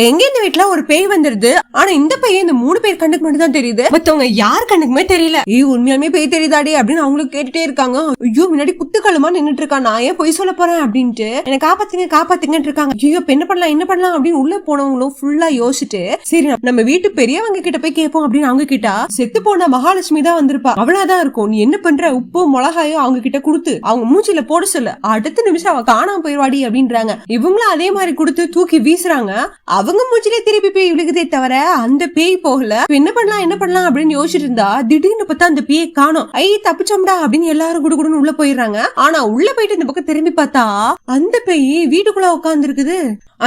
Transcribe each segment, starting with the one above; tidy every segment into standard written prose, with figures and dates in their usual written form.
எங்க இந்த வீட்டுல ஒரு பேய் வந்துருது. ஆனா இந்த பேய் இந்த 3 பேர் கண்ணுக்கு மட்டும் தான் தெரியுது. மத்தவங்க யார் கண்ணுக்குமே தெரியல. உண்மையாலுமே பேய் தெரியுதாடி அப்படின்னு அவங்களுக்கு கேட்டுட்டே இருக்காங்க. ஐயோ முன்னாடி குத்துக்களுமா நின்னுட்டு இருக்கா, நான் ஏன் பொய் சொல்ல போறேன் அப்படின்ட்டு என்ன காப்பாத்துங்க காப்பாத்துங்கன்னு இருக்காங்க. ஐயோ என்ன பண்ணலாம் அப்படின்னு உள்ள போனவங்களும் ஃபுல்லா யோசிச்சுட்டு சரி நம்ம வீட்டு பெரியவங்க கிட்ட போய் கேட்போம் அப்படின்னு அவங்க கிட்ட செத்து போன மகாலட்சுமி தான் வந்திருப்பா, அவ்வளவுதான் இருக்கும். நீ என்ன பண்ற, உப்பு மிளகாயும் அவங்க கிட்ட கொடுத்து அவங்க மூச்சில போட சொல்ல, அடுத்த நிமிஷம் அவ காணாம போயிடுவாடி அப்படின்றாங்க. இவங்களும் அதே மாதிரி கொடுத்து தூக்கி வீசுறாங்க. அவங்க மூச்சிலே திருப்பி பேய் விழுகுதே தவிர அந்த பேய் போகல. என்ன பண்ணலாம் அப்படின்னு யோசிச்சுட்டு இருந்தா திடீர்னு பார்த்தா அந்த பேய் காணோம். தப்பிச்சோம்டா அப்படின்னு எல்லாரும் குடுகுடுன்னு உள்ள போயிடுறாங்க. ஆனா உள்ள போயிட்டு இந்த பக்கம் திரும்பி பார்த்தா அந்த பேய் வீட்டுக்குள்ள உட்கார்ந்து இருக்குது.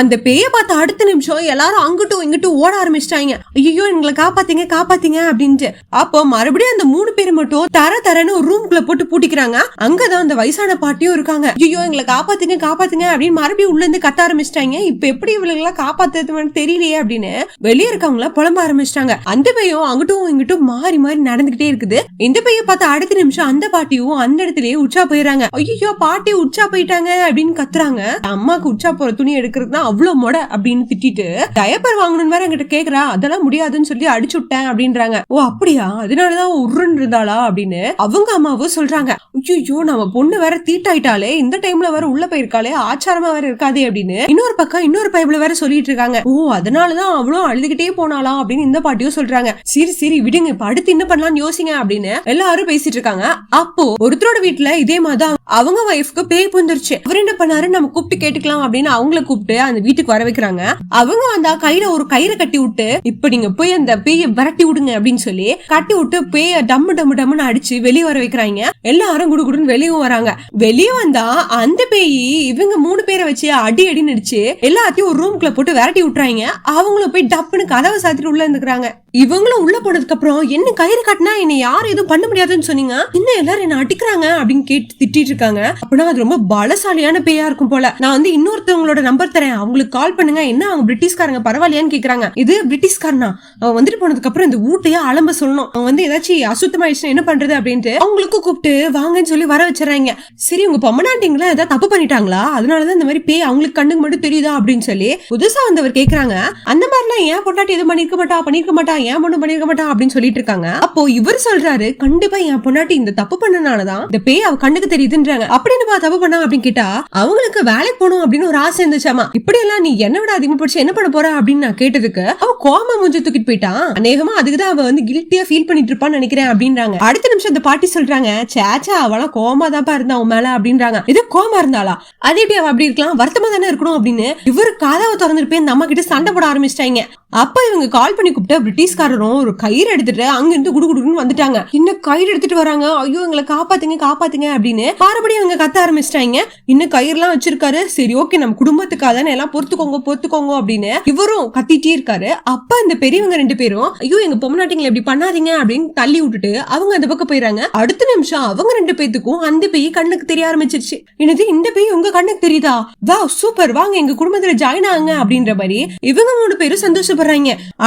அந்த பேய பார்த்த அடுத்த நிமிஷம் எல்லாரும் அங்கிட்டும் இங்கிட்டும் ஓட ஆரம்பிச்சிட்டாங்க. ஐயோ எங்களை காப்பாத்தீங்க அப்படின்ட்டு. அப்போ மறுபடியும் அந்த 3 பேர் மட்டும் தரன்னு ஒரு ரூம்குள்ள போட்டு பூட்டிக்கிறாங்க. அங்கதான் அந்த வயசான பாட்டியும் இருக்காங்க. ஐயோ எங்களை காப்பாத்துங்க அப்படின்னு மறுபடியும் உள்ள இருந்து கத்த ஆரம்பிச்சிட்டாங்க. இப்ப எப்படி இவங்களை காப்பாத்துறது தெரியலையே அப்படின்னு வெளியே இருக்கவங்கள புலம்ப ஆரம்பிச்சிட்டாங்க. அந்த பையும் அங்கிட்டும் இங்கிட்டும் மாறி நடந்துகிட்டே இருக்குது. இந்த பைய பார்த்த அடுத்த நிமிஷம் அந்த பாட்டியும் அந்த இடத்துலயே உச்சா போயிடறாங்க. ஐயோ பாட்டி உச்சா போயிட்டாங்க அப்படின்னு கத்துறாங்க. அம்மாக்கு உச்சா போற துணி எடுக்கிறதுனா அவ்வளவு மொட அப்படின்னு திட்டிட்டு டயப்பர் வாங்கணும்னு வேற என்கிட்ட கேக்குறா. அதெல்லாம் முடியாதுன்னு சொல்லி அடிச்சு விட்டேன் அப்படின்றாங்க. ஓ அப்படியா, அதனாலதான் உருன்னு இருந்தாளா அப்படின்னு அவங்க அம்மாவும் சொல்றாங்க. ஐயோ நம்ம பொண்ணு வேற தீட்டாயிட்டாலே, இந்த டைம்ல வேற உள்ள போயிருக்காளே, ஆச்சாரமா வேற இருக்காதே அப்படின்னு இன்னொரு பக்கம் இன்னொரு பைப்ல வேற சொல்லிட்டு இருக்காங்க. ஓ அதனாலதான் அவ்வளவு அழுதுகிட்டே போனாலா அப்படின்னு இந்த பாட்டியும் சொல்றாங்க. சரி விடுங்க, இப்ப அடுத்து என்ன பண்ணலாம்னு யோசிங்க அப்படின்னு எல்லாரும் பேசிட்டு இருக்காங்க. அப்போ ஒருத்தரோட வீட்டுல இதே மாதிரிதான் அவங்க வைஃப்க்கு பேய் புந்துருச்சு. அவர் என்ன பண்ணாரு, நம்ம கூப்பிட்டு கேட்டுக்கலாம் அப்படின்னு அவங்கள கூப்பிட்டு அந்த வீட்டுக்கு வர வைக்கிறாங்க. அவங்க வந்தா கையில ஒரு கயிறை கட்டி விட்டு இப்ப நீங்க போய் அந்த பேய விரட்டி விடுங்க அப்படின்னு சொல்லி கட்டி விட்டு பேய டம்முன்னு அடிச்சு வெளியே வர வைக்கிறாங்க. எல்லாரும் குடுகுடுன்னு வெளியும் வராங்க. வெளியே வந்தா அந்த பேய் இவங்க 3 பேரை வச்சு அடி நடிச்சு எல்லாத்தையும் ஒரு ரூம்குள்ள போட்டு விரட்டி விட்டுறாங்க. அவங்களும் போய் டப்புன்னு கதவை சாத்திட்டு உள்ள இருந்துக்கிறாங்க. இவங்களும் உள்ள போனதுக்கு அப்புறம் என்ன கயிறு கட்டினா என்ன யாரும் எதுவும் பண்ண முடியாதுன்னு சொன்னீங்க, இன்னும் எல்லாரும் என்ன அடிக்கிறாங்க அப்படின்னு கேட்டு திட்டிட்டு இருக்காங்க. அப்படின்னா அது ரொம்ப பலசாலியான பேயா இருக்கும் போல. நான் வந்து இன்னொருத்தவங்களோட நம்பர் தரேன், அவங்களுக்கு கால் பண்ணுங்க. என்ன அவங்க பிரிட்டிஷ்காரங்க பரவாயில்லையான்னு கேக்குறாங்க. இது பிரிட்டிஷ்காரனா, அவன் வந்துட்டு போனதுக்கு அப்புறம் இந்த ஊட்டையே அலம்ப சொல்லணும், அவன் வந்து ஏதாச்சும் அசுத்தமாயிடுச்சு என்ன பண்றது அப்படின்ட்டு அவங்களுக்கு கூப்பிட்டு வாங்கன்னு சொல்லி வர வச்சுறாங்க. சரி உங்க பொம்மநாட்டிங்களா ஏதாவது தப்பு பண்ணிட்டாங்களா, அதனாலதான் இந்த மாதிரி பேய் அவங்களுக்கு கண்ணுக்கு மட்டும் தெரியுதா அப்படின்னு சொல்லி புதுசா வந்தவர் கேக்குறாங்க. அந்த மாதிரிலாம் ஏன் பொண்டாட்டி எதுவும் பண்ணிருக்க மாட்டா ஏன் பொண்ணு பண்ணிருக்க மாட்டான் அப்படின்னு சொல்லிட்டு இருக்காங்க. அப்போ இவர் சொல்றாரு, கண்டிப்பா என் பொண்டாட்டி இந்த தப்பு பண்ணனாலதான் இந்த பேய் அவ கண்ணுக்கு தெரியுதுன்றாங்க. அப்படின்னு தப்பு பண்ணா அப்படின்னு கேட்டா அவங்களுக்கு வேலைக்கு போகணும் அப்படின்னு ஒரு ஆசை இருந்துச்சாமா. இப்படி எல்லாம் நீ என்ன விட அதிகமா படிச்சு என்ன பண்ண போற அப்படின்னு நான் கேட்டதுக்கு அவ கோமா மூஞ்சி தூக்கிட்டு போயிட்டான். அநேகமா அதுக்குதான் அவ வந்து கில்ட்டியா ஃபீல் பண்ணிட்டு இருப்பான்னு நினைக்கிறேன் அப்படின்றாங்க. அடுத்த நிமிஷம் இந்த பாட்டி சொல்றாங்க, சேச்சா அவெல்லாம் கோமா தான் இருந்தா அவன் மேல அப்படின்றாங்க. இது கோமா இருந்தாளா, அது எப்படி அவ அப்படி இருக்கலாம், வருத்தமா தானே இருக்கணும் அப்படின்னு இவரு கதவை திறந்துட்டு இந்த அம்மா கிட்ட சண்டை போட ஆரம்பிச்சிட்டாங்க. அப்ப இவங்க கால் பண்ணி கூப்பிட்டு பிரிட்டிஷ்காரரும் ஒரு கயிறு எடுத்துட்டு அங்க இருந்து குடுகுடுன்னு வந்துட்டாங்க. இன்னும் கயிறு எடுத்துட்டு வராங்க. ஐயோ எங்களை காப்பாத்துங்க அப்படின்னு மறுபடியும் இவங்க கத்த ஆரம்பிச்சிட்டாங்க. இன்னும் கயிறு எல்லாம் வச்சிருக்காரு. சரி ஓகே நம்ம குடும்பத்துக்காக எல்லாம் பொறுத்துக்கோங்க அப்படின்னு இவரும் கத்திட்டே இருக்காரு. அப்ப இந்த பெரியவங்க 2 பேரும் ஐயோ எங்க பொம்மநாட்டிங்களை எப்படி பண்ணாதீங்க அப்படின்னு தள்ளி விட்டுட்டு அவங்க அந்த பக்கம் போயிடறாங்க. அடுத்த நிமிஷம் அவங்க 2 பேத்துக்கும் அந்த பேய் கண்ணுக்கு தெரிய ஆரம்பிச்சிருச்சு. என்னது இந்த பேய் உங்க கண்ணுக்கு தெரியுதா, வா சூப்பர் வாங்க எங்க குடும்பத்துல ஜாயின் ஆகுங்க அப்படின்ற மாதிரி இவங்க 3 பேரும் சந்தோஷப்படுறாங்க.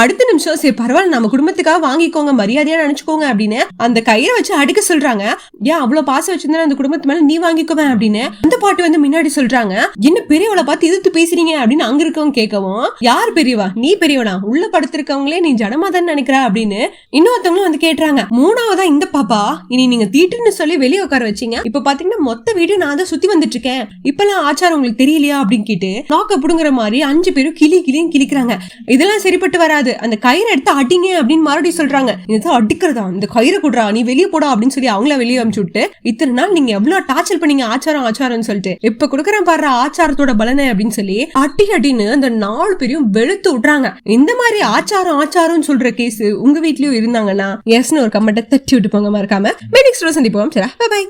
அடுத்த நிமிஷம் சரி பரவாயில்ல நம்ம குடும்பத்துக்காக வாங்கிக்கோங்க, மரியாதையா நினைச்சுக்கோங்க அப்படின்னு அந்த கயிறை வச்சு அடிக்க சொல்றாங்க. ஏன் அவ்வளவு பாசம் வச்சிருந்தா அந்த குடும்பத்து மேல நீ வாங்கிக்கோவேன் அப்படின்னு அந்த பாட்டு வந்து முன்னாடி சொல்றாங்க. என்ன பெரியவளை பார்த்து எதிர்த்து பேசுறீங்க அப்படின்னு அங்க இருக்கவங்க கேட்கவும், யார் பெரியவா, நீ பெரியவனா, உள்ள படுத்திருக்கவங்களே நீ ஜனமா தான் நினைக்கிறா அப்படின்னு இன்னொருத்தவங்களும் வந்து கேட்டுறாங்க. 3வதா இந்த பாப்பா, இனி நீங்க தீட்டுன்னு சொல்லி வெளியே உட்கார வச்சீங்க, இப்ப பாத்தீங்கன்னா மொத்த வீடு நான் தான் சுத்தி வந்துட்டு இருக்கேன், இப்பெல்லாம் ஆச்சாரம் உங்களுக்கு தெரியலையா அப்படின்னு கேட்டு நாக்க புடுங்குற மாதிரி 5 பேரும் கிளின்னு கிளிக்கிறாங்க. இதெல்லாம் சரிப்பட்டு வராது, அந்த கயிறை எடுத்து அடிங்க அப்படின்னு மறுபடியும் சொல்றாங்க. இதுதான் அடிக்கிறதா, இந்த கயிறை குடுறா நீ வெளியே போடா அப்படின்னு சொல்லி அவங்கள வெளியே அனுப்பிச்சு விட்டு இத்தனை நாள் நீங்க எவ்வளவு டார்ச்சர் பண்ணீங்க ஆச்சாரம் சொல்லிட்டு இப்ப கொடுக்கறேன் பாரு ஆச்சாரத்தோட பலனை அப்படின்னு சொல்லி அடின்னு அந்த 4 பேரையும் வெளுத்து விட்டுறாங்க. இந்த மாதிரி ஆச்சாரம் சொல்ற கேஸ் உங்க வீட்லயும் இருந்தாங்கன்னா எஸ்னு ஒரு கமெண்ட்டை தட்டி விட்டு போங்க மறக்காம. நெக்ஸ்ட் சந்திப்போம். சரி பை.